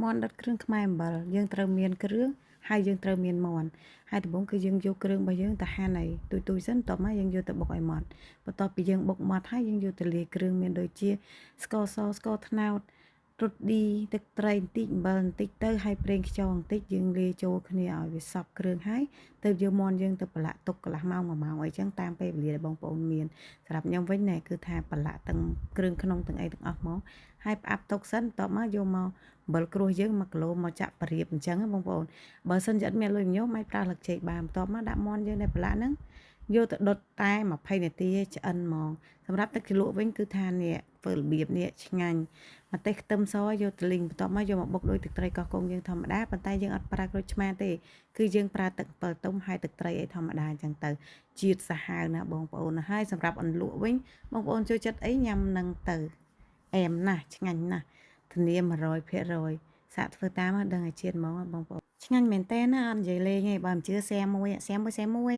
មន់ដុតគ្រឿងខ្មែរអំបិលយើងត្រូវមានគ្រឿងហើយយើងត្រូវមានមន់ហើយដំបូងគឺយើងយកគ្រឿងរបស់យើងទៅហាន់ឲ្យទុយសិនបន្ទាប់មកយើងយកទៅបុកឲ្យម៉ត់បន្ទាប់ពីយើងបុកម៉ត់ហើយយើងយកទៅលាយគ្រឿងមានដូចជាស្ករសស្ករត្នោតរត់ឌីទឹកត្រីបន្តិចអំបិលបន្តិចទៅហើយប្រេងខ្យងបន្តិចយើងលាយចូលគ្នាឲ្យវាសព្វគ្រឿងហើយទៅយកមន់យើងទៅប្រឡាក់ទុកកន្លះម៉ោង1 ម៉ោងអីចឹងតាមពេលវេលាដែលបងប្អូនមានសម្រាប់ខ្ញុំវិញណែគឺថាប្រឡាក់ទាំងគ្រឿងក្នុងទាំងអីទាំងអស់មកហើយផ្អាប់ទុកសិនបន្ទាប់មកយកមកអំបិលក្រួសយើង1 គីឡូមកចាក់ប្រៀបអញ្ចឹងបងប្អូនបើសិនជាអត់មានលុយញោមអាចប្រើស្លឹកចេកបានបន្ទាប់មកដាក់មន់យើងដែលប្រឡាក់ហ្នឹងយកទៅដុតតែ20 នាទីឆ្អិនហ្មងសម្រាប់ទឹកជ្រលក់វិញគឺថានេះធ្វើរបៀបនេះឆ្ងាញ់ម្ទេសខ្ទឹមសយកទៅលីងបន្ទាប់មកយកមកបុកដោយទឹកត្រីកោះកុងយើងធម្មតាប៉ុន្តែយើងអត់ប្រើក្រូចឆ្មាទេគឺយើងប្រើទឹកអំពិលទុំហើយទឹកត្រីអីធម្មតាអញ្ចឹងទៅជាតិសាហាវណាបងប្អូនហើយសម្រាប់អន្លក់វិញបងប្អូនចូលចិត្តអីញ៉ាំនឹងទៅអែមណាស់ឆ្ងាញ់ណាស់ធានា 100% សាកធ្វើតាមដឹងឲ្យជាតិហ្មងបងប្អូនឆ្ងាញ់មែនតើណាអត់និយាយលេងទេបើមិនជឿแซมមួយ